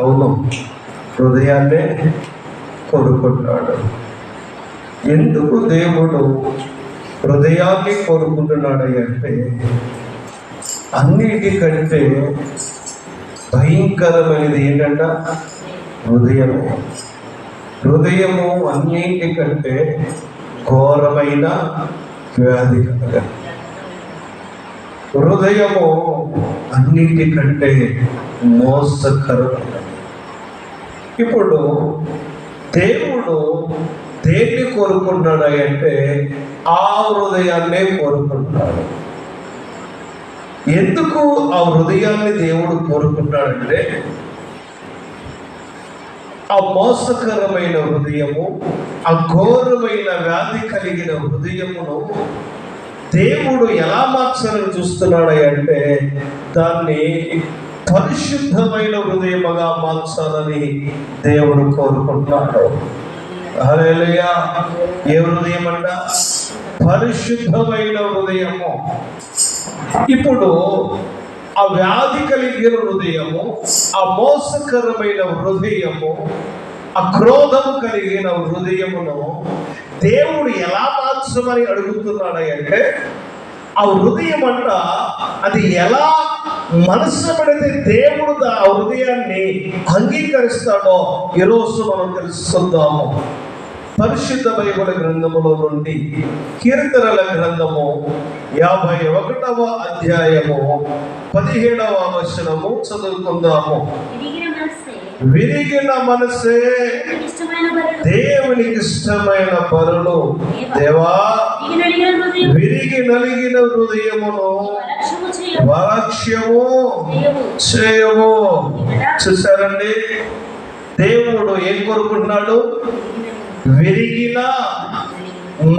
అవును, హృదయాన్నే కోరుకుంటున్నాడు. ఎందుకు దేవుడు హృదయాన్ని కోరుకుంటున్నాడు అంటే, అన్నిటికంటే భయంకరమైనది ఏంటంట? హృదయము. హృదయము అన్నిటికంటే ఘోరమైన వ్యాధి కలగ. హృదయము అన్నిటికంటే మోసకరమైన. ఇప్పుడు దేవుడు దేన్ని కోరుకుంటున్నాడు అంటే, ఆ హృదయాన్నే కోరుకుంటున్నాడు. ఎందుకు ఆ హృదయాన్ని దేవుడు కోరుకుంటాడంటే, ఆ మోసకరమైన హృదయము, ఆ ఘోరమైన వ్యాధి కలిగిన హృదయమును దేవుడు ఎలా మార్చాలని చూస్తున్నాడు అంటే, దాన్ని పరిశుద్ధమైన హృదయముగా మార్చాలని దేవుడు కోరుకుంటున్నాడు. హల్లెలూయా. ఏ హృదయం అంట? పరిశుద్ధమైన హృదయము. ఇప్పుడు ఆ వ్యాధి కలిగిన హృదయము, ఆ మోసకరమైన హృదయము, ఆ క్రోధము కలిగిన హృదయమును దేవుడు ఎలా మార్చమని అడుగుతున్నాడు అంటే, ఆ హృదయం అంట అది ఎలా మనసు పడితే దేవుడు ఆ హృదయాన్ని అంగీకరిస్తాడో ఈరోజు మనం తెలుసుకుందాము. పరిశుద్ధ బైబిల్ గ్రంథములో నుండి కీర్తనల గ్రంథము 51వ అధ్యాయము 17వ వచనము చదువుకుందాము. విరిగిన మనసే దేవునికి ఇష్టమైన పరులు. దేవా, విరిగి నలిగిన హృదయమును వాక్ష్యము చేయము. చూసారండి, దేవుడు ఏం కోరుకుంటున్నాడు? విరిగిన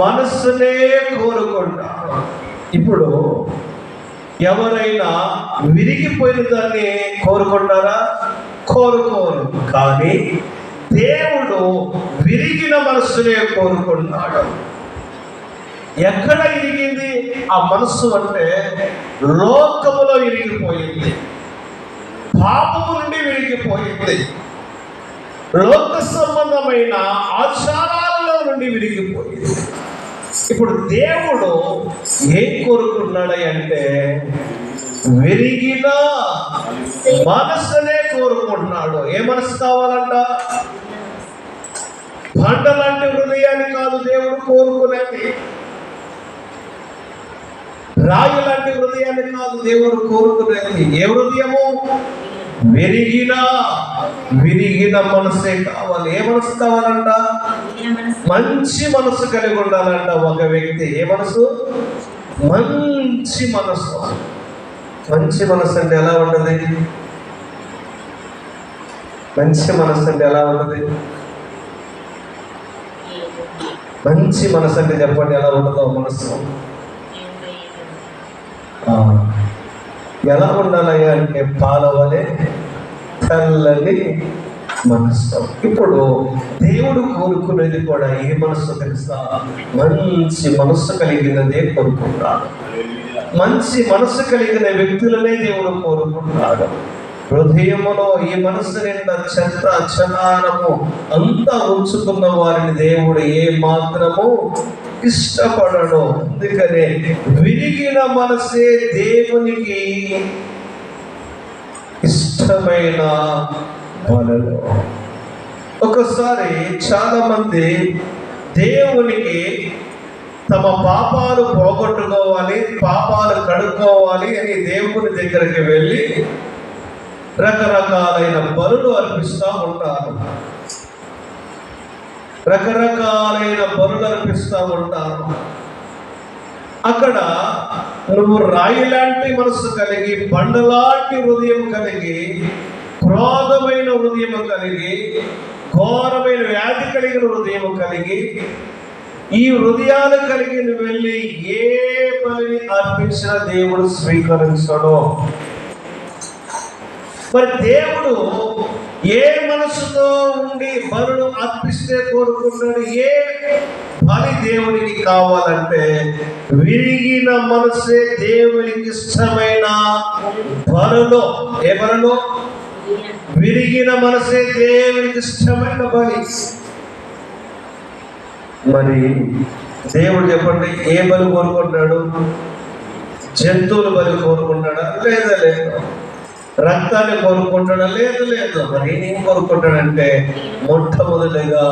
మనస్సునే కోరుకుంటాడు. ఇప్పుడు ఎవరైనా విరిగిపోయిన దాన్ని కోరుకుంటారా? కోరుకోరు. కానీ దేవుడు విరిగిన మనస్సునే కోరుకుంటున్నాడు. ఎక్కడ ఇరిగింది ఆ మనస్సు అంటే, లోకములో ఇరిగిపోయింది, పాపము నుండి విరిగిపోయింది, లోక సంబంధమైన ఆచారాలలో నుండి విరిగిపోయింది. ఇప్పుడు దేవుడు ఏం కోరుకున్నాడు అంటే, విరిగిన మనసునే కోరుకుంటున్నాడు. ఏ మనసు కావాలంట? పంట లాంటి హృదయాన్ని కాదు దేవుడు కోరుకునేది, రాయి లాంటి హృదయాన్ని కాదు దేవుడు కోరుకునేది. ఏ హృదయము? విరిగిన మనసే కావాలి. ఏ మనసు కావాలంట? మంచి మనసు కలిగి ఉండాలంట ఒక వ్యక్తి. ఏ మనసు? మంచి మనసు. మంచి మనసు అంటే ఎలా ఉండదు? మంచి మనసు అంటే ఎలా ఉండదు? మంచి మనసు అంటే చెప్పండి, ఎలా ఉండదో మనసు? ఎలా ఉండాలి అంటే, పాలవలే తెల్లని మనసు. ఇప్పుడు దేవుడు కోరుకునేది కూడా ఏ మనసు తెలుసా? మంచి మనస్సు కలిగినదే కోరుకుంటాడు. మంచి మనస్సు కలిగిన వ్యక్తులనే దేవుడు కోరుకుంటున్నాడు. హృదయములో ఈ మనస్సు నిండా చెత్త చెదారము అంతా ఉంచుకున్న వారిని దేవుడు ఏ మాత్రము ఇష్టపడడు. అందుకనే విరిగిన మనసే దేవునికి ఇష్టమైన బలులు. ఒకసారి చాలా మంది దేవునికి తమ పాపాలు పోగొట్టుకోవాలి, పాపాలు కడుక్కోవాలి అని దేవుని దగ్గరికి వెళ్ళి రకరకాలైన బలులు అర్పిస్తూ ఉంటారు. రకరకాలైన బలులు అర్పిస్తూ ఉంటారు. అక్కడ నువ్వు రాయి లాంటి మనసు కలిగి, బండలాంటి హృదయం కలిగి, క్రోధమైన హృదయం కలిగి, ఘోరమైన వ్యాధి కలిగిన హృదయం కలిగి, ఈ హృదయాలు కలిగి నువ్వు వెళ్ళి ఏ బలిని అర్పించిన దేవుడు స్వీకరించడు. మరి దేవుడు ఏ మనసుతో ఉండి బలులు అర్పిస్తే కోరుకుంటాడు? ఏ బలి దేవునికి కావాలంటే, విరిగిన మనసే దేవునికి ఇష్టమైన బలులు. ఏ బలులు? విరిగిన మనసే దేవునికి ఇష్టమైన బలి. మరి దేవుడు చెప్పండి, ఏ బలి కోరుకుంటున్నాడు? జంతువుల బలి కోరుకుంటాడా? లేదా లేదు. రక్తాన్ని కోరుకుంటాడా? లేదు లేదు. మరి ఏం కోరుకుంటాడంటే మొట్టమొదటిగా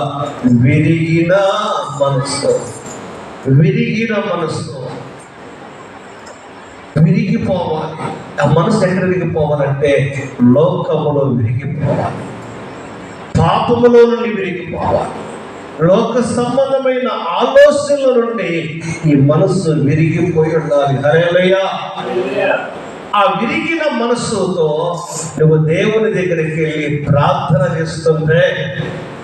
విరిగిన మనసు. విరిగిన మనసు విరిగిపోవాలి. ఆ మనసు ఎక్కడ విరిగిపోవాలంటే లోకములో విరిగిపోవాలి, పాపములో నుండి విరిగిపోవాలి, లోక సంబంధమైన ఆలోచనల నుండి ఈ మనస్సు విరిగిపోయి ఉండాలి. హల్లెలూయా. ఆ విరిగిన మనస్సుతో నువ్వు దేవుని దగ్గరికి వెళ్ళి ప్రార్థన చేస్తుంటే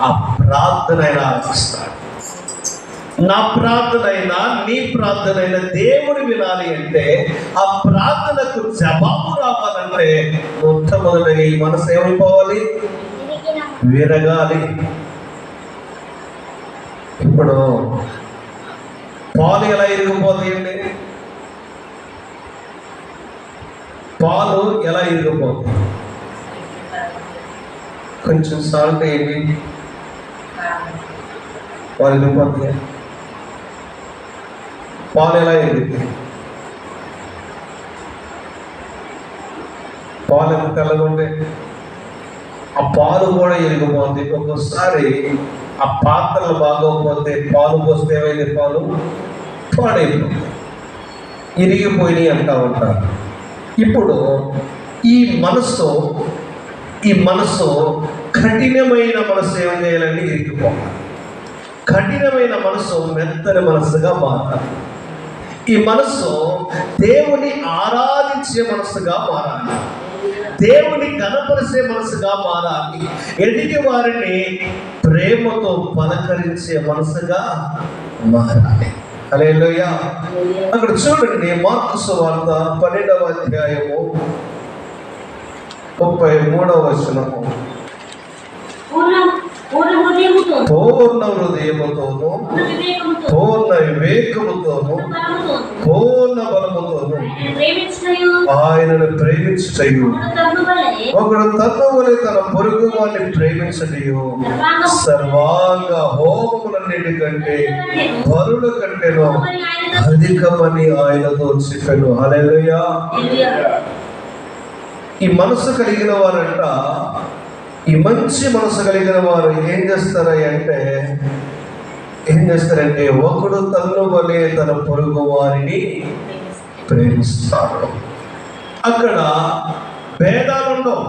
ఆ ప్రార్థన ఆయన ఆలకిస్తాడు. నా ప్రార్థన అయినా నీ ప్రార్థన అయినా దేవుడు వినాలి అంటే, ఆ ప్రార్థనకు జవాబు రావాలంటే మొట్టమొదటిగా ఈ మనసు ఏమైపోవాలి? విరగాలి. ఇప్పుడు పాలు ఎలా ఇరిగిపోతాయండి? పాలు ఎలా ఇరిగిపోతాయి? కొంచెం సాల్ట్ వేయండి, పాలు ఇరిగిపోతాయి. పాలు ఎలా ఇరుగుతాయి? పాలు ఎంత తెల్లగా ఉండే ఆ పాలు కూడా ఇరిగిపోతుంది. ఒక్కోసారి ఆ పాత్రలు బాగోకపోతే పాలు పోస్తే ఏమైంది? పాలు పాడైపోతుంది, ఇరిగిపోయినాయి అంటా ఉంటారు. ఇప్పుడు ఈ మనసు కఠినమైన మనసు ఏం చేయాలండి? ఇరిగిపోవాలి. కఠినమైన మనసు మెత్తని మనసుగా మారాలి. ఈ మనసు దేవుని ఆరాధించే మనసుగా మారాలి, దేవుని కనపరిచే మనసుగా మారాలి, ఎదుటి వారిని ప్రేమతో పలకరించే మనసుగా మారాలి. హల్లెలూయా. అక్కడ చూడండి, మార్కు సువార్త 12వ అధ్యాయము 33వ వచనము. పూర్ణ హృదయముతోను, పూర్ణ వివేకముతోను, పూర్ణ బలముతోను ఆయనను ప్రేమించుటయు, ఒకడు తన్ను వలె తన పొరుగు వారిని ప్రేమించుటయు సర్వాంగ హోమములన్నిటికంటే బలుల కంటేనో అధికమని ఆయనతో చెప్పెను. హల్లెలూయా. ఈ మనసు కలిగిన వారంట, ఈ మంచి మనసు కలిగిన వారు ఏం చేస్తారంటే ఒకడు తన్ను వలె తన పొరుగు వారిని ప్రేమిస్తాడు. అక్కడ భేదాలు ఉండవు.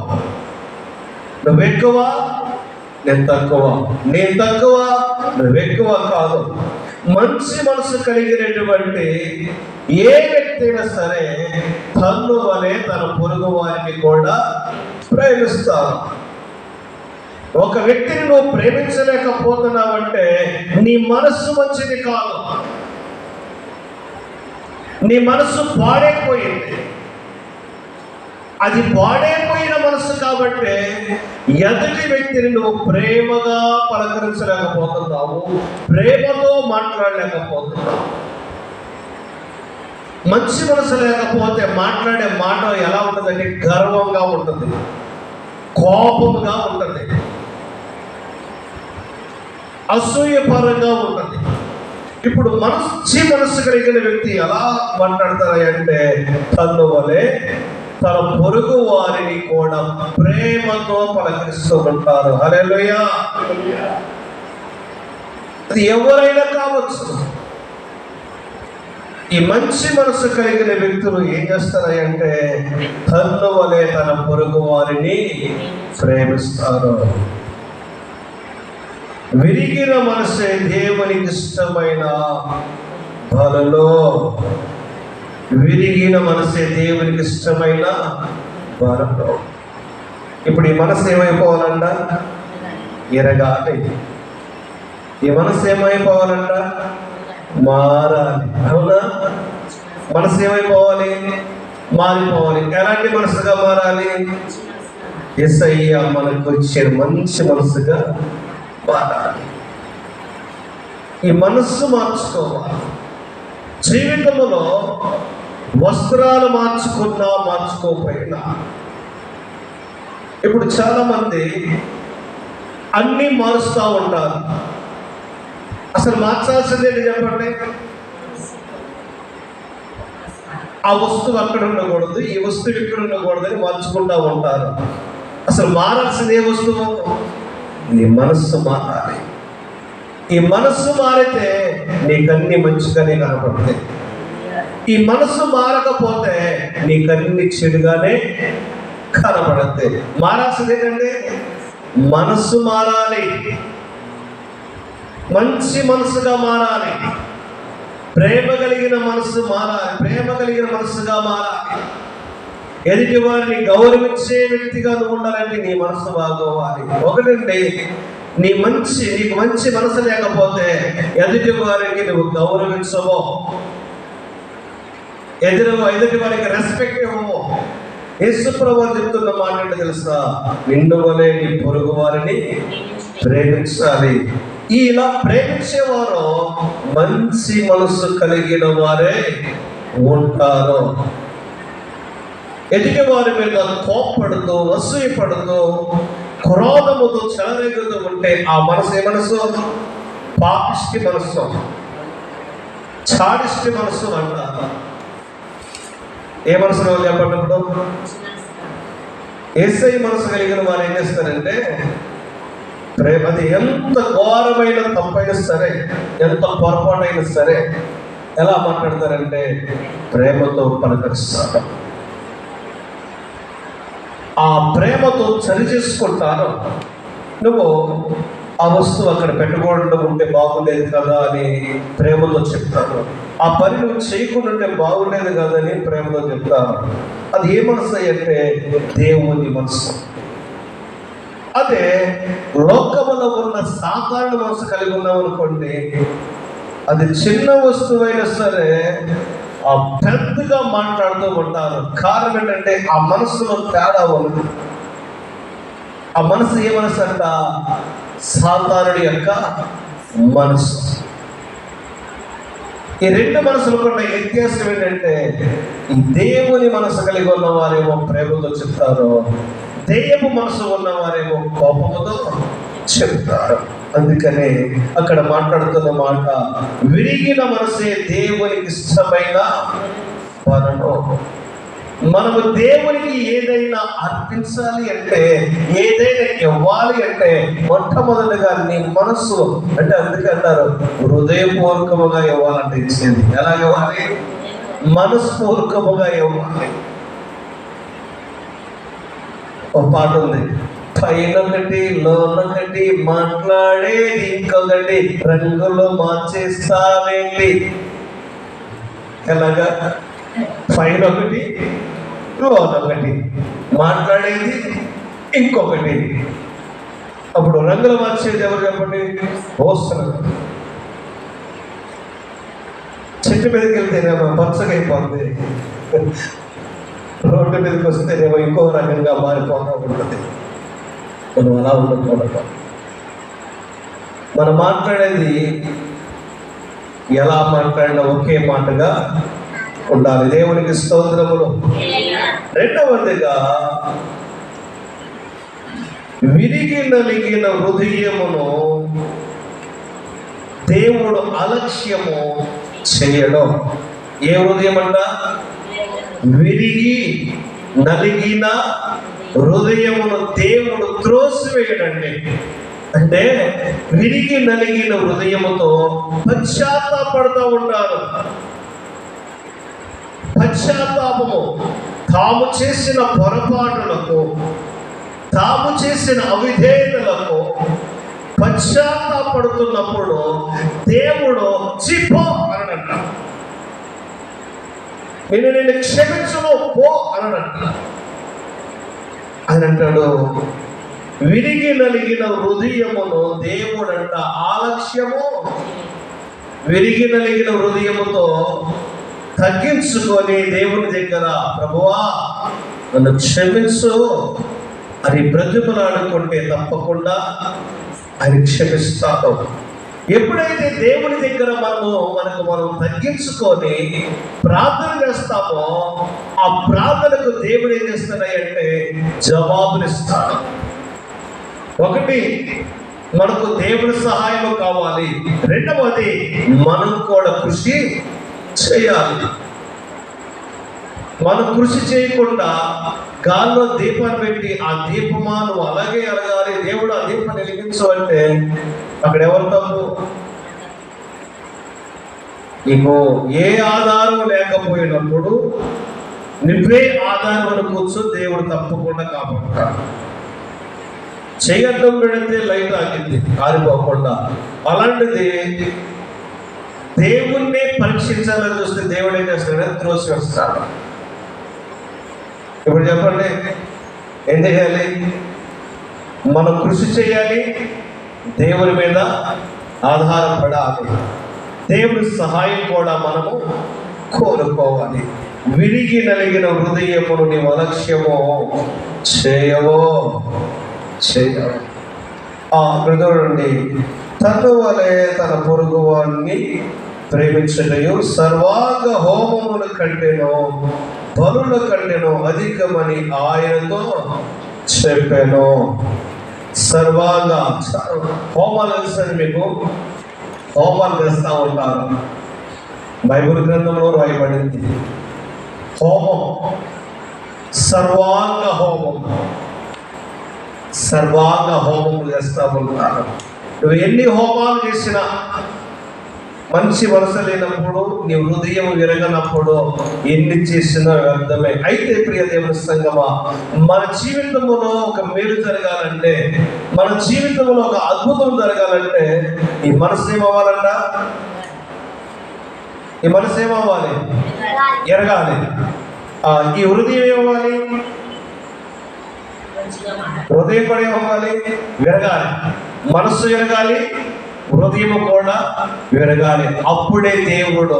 నువ్వెక్కువ, నేను తక్కువ, నేను తక్కువ, నువ్వెక్కువ కాదు. మంచి మనసు కలిగినటువంటి ఏ వ్యక్తి అయినా సరే తన్ను వలె తన పొరుగు వారిని కూడా ప్రేమిస్తాడు. ఒక వ్యక్తిని నువ్వు ప్రేమించలేకపోతున్నావంటే నీ మనస్సు మంచిది కాదు, నీ మనస్సు పాడైపోయింది. అది పాడైపోయిన మనస్సు కాబట్టి ఎదుటి వ్యక్తిని నువ్వు ప్రేమగా పలకరించలేకపోతున్నావు, ప్రేమతో మాట్లాడలేకపోతున్నావు. మంచి మనసు లేకపోతే మాట్లాడే మాట ఎలా ఉంటుందంటే గర్వంగా ఉంటుంది, కోపంగా ఉంటుంది, అసూయపరంగా ఉంటుంది. ఇప్పుడు మంచి మనసు కలిగిన వ్యక్తి ఎలా మాట్లాడతారంటే తన్ను వలె తన పొరుగు వారిని కూడా ప్రేమతో పలకరిస్తూ ఉంటారు. హల్లెలూయా. అది ఎవరైనా కావచ్చు. ఈ మంచి మనసు కలిగిన వ్యక్తులు ఏం చేస్తారంటే తన్ను వలె తన పొరుగు వారిని ప్రేమిస్తారు. విరిగిన మనసే దేవునికి ఇష్టమైన బలులో, విరిగిన మనసే దేవునికి ఇష్టమైన బలులో. ఇప్పుడు ఈ మనసు ఏమైపోవాలంట? ఎరగాలి. ఈ మనసు ఏమైపోవాలంట? మారాలి. అవునా? మనసు ఏమైపోవాలి? మారిపోవాలి. ఎలాంటి మనసుగా మారాలి? యేసయ్య మనకు వచ్చే మంచి మనసుగా మారాలి. ఈ మనస్సు మార్చుకోవాలి. జీవితంలో వస్త్రాలు మార్చుకున్నా మార్చుకోకపోయినా ఇప్పుడు చాలా మంది అన్నీ మారుస్తూ ఉంటారు. అసలు మార్చాల్సింది ఏంటి చెప్పండి? ఆ వస్తువు అక్కడ ఉండకూడదు, ఈ వస్తువు ఇక్కడ ఉండకూడదని మార్చుకుంటూ ఉంటారు. అసలు మారాల్సింది ఏ వస్తువు? నీ మనస్సు మారాలి. ఈ మనస్సు మారితే నీకన్నీ మంచిగానే కనపడతాయి. ఈ మనస్సు మారకపోతే నీకన్నీ చెడుగానే కనపడతాయి. మారాల్సింది ఏంటంటే మనస్సు మారాలి, మంచి మనసుగా మారాలి, ప్రేమ కలిగిన మనస్సు మారాలి, ప్రేమ కలిగిన మనస్సుగా మారాలి. ఎదుటి వారిని గౌరవించే వ్యక్తిగా నువ్వు ఉండాలంటే నీ మనసు బాగోవాలి. ఒకటండి, నీకు మంచి మనసు లేకపోతే ఎదుటి వారికి నువ్వు గౌరవించవో, ఎదుటి వారికి రెస్పెక్ట్ ఇవ్వవు. యేసుప్రభువు చెప్తున్న మాట ఏంటో తెలుసా? నిన్ను వలె నీ పొరుగు వారిని ప్రేమించాలి. ఇలా ప్రేమించేవారు మంచి మనసు కలిగిన వారే ఉంటారు. ఎదుటి వారి మీద కోప్పడుతూ, అసూయపడుతూ, క్రోధముతో చెలరేగుతూ ఉంటే ఆ మనసు ఏ మనసు? పాపిష్టి మనస్సు, చాడిష్టి మనస్సు అంటారు. ఏ మనసు చెప్పినప్పుడు యేసయ్య మనసు కలిగిన వారు ఏం చేస్తారంటే అది ఎంత ఘోరమైన తప్పైనా సరే, ఎంత పొరపాటైనా సరే ఎలా మాట్లాడతారంటే ప్రేమతో పలకరిస్తారు. ఆ ప్రేమతో సరి చేసుకుంటారు. నువ్వు ఆ వస్తువు అక్కడ పెట్టకూడదు ఉంటే బాగుండేది కదా అని ప్రేమతో చెప్తాను. ఆ పని నువ్వు చేయకుండా ఉంటే బాగుండేది కదని ప్రేమతో చెప్తాను. అది ఏ మనసు అంటే దేవుని మనసు. అదే లోకములో ఉన్న సాధారణ మనసు కలిగి ఉన్నాం అనుకోండి, అది చిన్న వస్తువైనా సరే ఆ పెద్దగా మాట్లాడుతూ ఉంటారు. కారణం ఏంటంటే ఆ మనసులో తేడా ఉంది. ఆ మనసు ఏ మనసు అంట? సాతానుడి యొక్క మనసు. ఈ రెండు మనసులు కూడా వ్యత్యాసం ఏంటంటే దేవుని మనసు కలిగి ఉన్న వారేమో ప్రేమతో చెప్తారు, దెయ్యపు మనసు ఉన్నవారేమో కోపముతో చెప్తారు. అందుకనే అక్కడ మాట్లాడుతున్న మాట విరిగిన మనసే దేవునికి ఇష్టమైన వరము. మనము దేవునికి ఏదైనా అర్పించాలి అంటే, ఏదైనా ఇవ్వాలి అంటే మొట్టమొదటిగా నీ మనస్సు అంటే, అందుకే అంటారు హృదయపూర్వకముగా ఇవ్వాలంటే ఇచ్చేది. ఎలా ఇవ్వాలి? మనస్పూర్వకముగా ఇవ్వాలి. ఒక పాట ఉంది, పైనొకటి లోనొకటి మాట్లాడేది ఇంకొకటి రంగులు మార్చేస్తావేంటి. ఎలాగా? పైనొకటి లోనొకటి మాట్లాడేది ఇంకొకటి. అప్పుడు రంగులు మార్చేది ఎవరు చెప్పండి? వస్తున్నారు. చెట్టు మీదకి వెళ్తేనేమో పచ్చగా అయిపోతుంది, రోడ్డు మీదకి వస్తేనేమో ఇంకో రకంగా మారిపోతూ ఉంటుంది. మనం అలా ఉండకూడదు. మనం మాట్లాడేది ఎలా మాట్లాడినా ఒకే మాటగా ఉండాలి. దేవునికి స్తోత్రములు. రెండవదిగా విరిగి నలిగిన హృదయమును దేవుడు అలక్ష్యము చేయడం. ఏ హృదయం అంట? విరిగి నలిగిన హృదయమును దేవుడు త్రోసివేయడండి. అంటే విరిగి నలిగిన హృదయముతో పశ్చాత్తాపడుతూ ఉంటారు. పశ్చాత్తాపము తాము చేసిన పొరపాటులకు, తాము చేసిన అవిధేయతలకు పశ్చాత్తాపడుతున్నప్పుడు దేవుడు చిపో అనంట. నేను క్షమించను పో అనంట. అని అంటాడు. విరిగి నలిగిన హృదయమును దేవుడంట ఆలక్ష్యము. విరిగి నలిగిన హృదయముతో తగ్గించుకొని దేవుని దగ్గర ప్రభువా నన్ను క్షమించు అని బ్రతిమలాడుకుంటే తప్పకుండా ఆయన క్షమిస్తాడు. ఎప్పుడైతే దేవుని దగ్గర మనం తగ్గించుకొని ప్రార్థన చేస్తామో ఆ ప్రార్థనకు దేవుడు ఏం చేస్తున్నాయంటే జవాబునిస్తాడు. ఒకటి, మనకు దేవుని సహాయం కావాలి. రెండవది, మనం కూడా కృషి చేయాలి. మనం కృషి చేయకుండా గాల్లో దీపాన్ని పెట్టి ఆ దీపమా నువ్వు అలాగే అడగాలి, దేవుడు ఆ దీపాన్ని వెలిగించు అంటే అక్కడ ఎవరు తప్పు? నీకు ఏ ఆధారం లేకపోయినప్పుడు నువ్వే ఆధారం అనుకోవచ్చు, దేవుడు తప్పకుండా కాపాడుతాడు. చేయడం పెడితే లైట్ ఆగింది ఆరిపోకుండా. అలాంటిది దేవుణ్ణి పరీక్షించాలని చూస్తే దేవుడు ఏం చేస్తాడు? త్రోసి వస్తాడు. ఇప్పుడు చెప్పండి, ఏం చేయాలి? మనం కృషి చేయాలి, దేవుని మీద ఆధారపడాలి, దేవుని సహాయం కూడా మనము కోరుకోవాలి. విరిగి నలిగిన హృదయమును నీవు అలక్ష్యమో చేయవో. చూడండి, తను వలె తన పొరుగు వాడిని ప్రేమించటయు సర్వాంగ హోమముల కంటేనో బలుల కంటేనో అధికమని ఆయనతో చెప్పాను. సర్వాంగ హోమాలు తెలుసండి మీకు? హోమాలు చేస్తూ ఉంటారు. బైబిల్ గ్రంథంలో రాయబడింది హోమం, సర్వాంగ హోమం. సర్వాంగ హోమములు చేస్తూ ఉంటారు. నువ్వు ఎన్ని హోమాలు చేసినా మంచి మనసు లేనప్పుడు, నీ హృదయం విరగనప్పుడు ఎన్ని చేసినా వ్యర్థమే. అయితే ప్రియ దేవుని సంగమా, మన జీవితంలో ఒక మేలు జరగాలంటే, మన జీవితంలో ఒక అద్భుతం జరగాలంటే ఈ మనసు ఏమవ్వాలంట? ఈ మనసు ఏమవ్వాలి? ఎరగాలి. ఈ హృదయం ఏమవ్వాలి? హృదయం కూడా ఏమవ్వాలి? విరగాలి. మనస్సు ఎరగాలి, హృదయం కూడా విరగాలి. అప్పుడే దేవుడు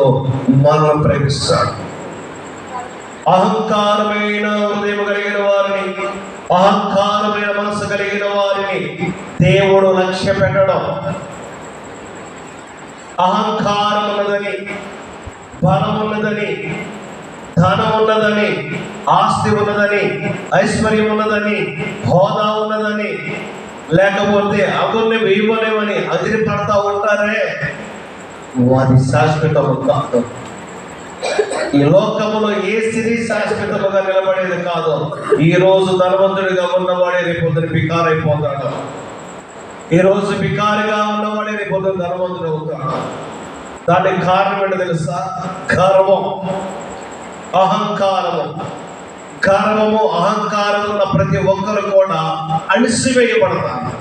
మనల్ని ప్రేమిస్తాడు. అహంకారమైన హృదయం కలిగిన వారిని, అహంకారమైన మనసు కలిగిన వారిని దేవుడు లక్ష్య పెట్టడం. అహంకారం ఉన్నదని, బలం ఉన్నదని, ధనం ఉన్నదని, ఆస్తి ఉన్నదని, ఐశ్వర్యం ఉన్నదని, హోదా ఉన్నదని, లేకపోతే అగుణ్ణి వేయమనేమని అదిరి పడతా ఉంటారే, వారి శాశ్వతము కాదు. ఈ లోకములో ఏ సిరి శాశ్వతముగా నిలబడేది కాదు. ఈ రోజు ధనవంతుడిగా ఉన్నవాడే రేపొద్దున బికారైపోతాడు. ఈ రోజు బికారిగా ఉన్నవాడే రేపొద్దున ధనవంతుడు అవుతాడు. దానికి కారణం ఏంటో తెలుసా? గర్వం, అహంకారము. గర్వము, అహంకారం ఉన్న ప్రతి ఒక్కరు కూడా అణిసివేయబడతారు.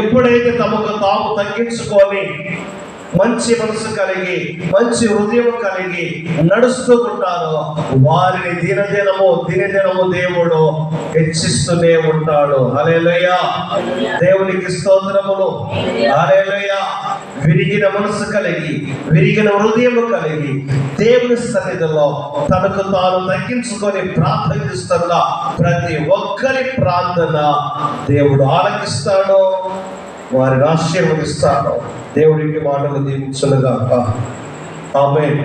ఎప్పుడైతే తమకు తాము తగ్గించుకొని మంచి మనసు కలిగి, మంచి హృదయం కలిగి నడుస్తూ ఉంటారో వారిని దినదినము దేవుడు హెచ్చిస్తూనే ఉంటాడు. హల్లెలూయా, దేవునికి స్తోత్రములు. హల్లెలూయా. విరిగిన మనసు కలిగి, విరిగిన హృదయం కలిగి దేవుని సన్నిధిలో తనకు తాను తగ్గించుకొని ప్రార్థిస్తున్న ప్రతి ఒక్కరి ప్రార్థన దేవుడు ఆలకిస్తాడు, వారిని ఆశీర్వదిస్తాడు. దేవుడికి మాటలు దీవించునుగాక. ఆమేన్.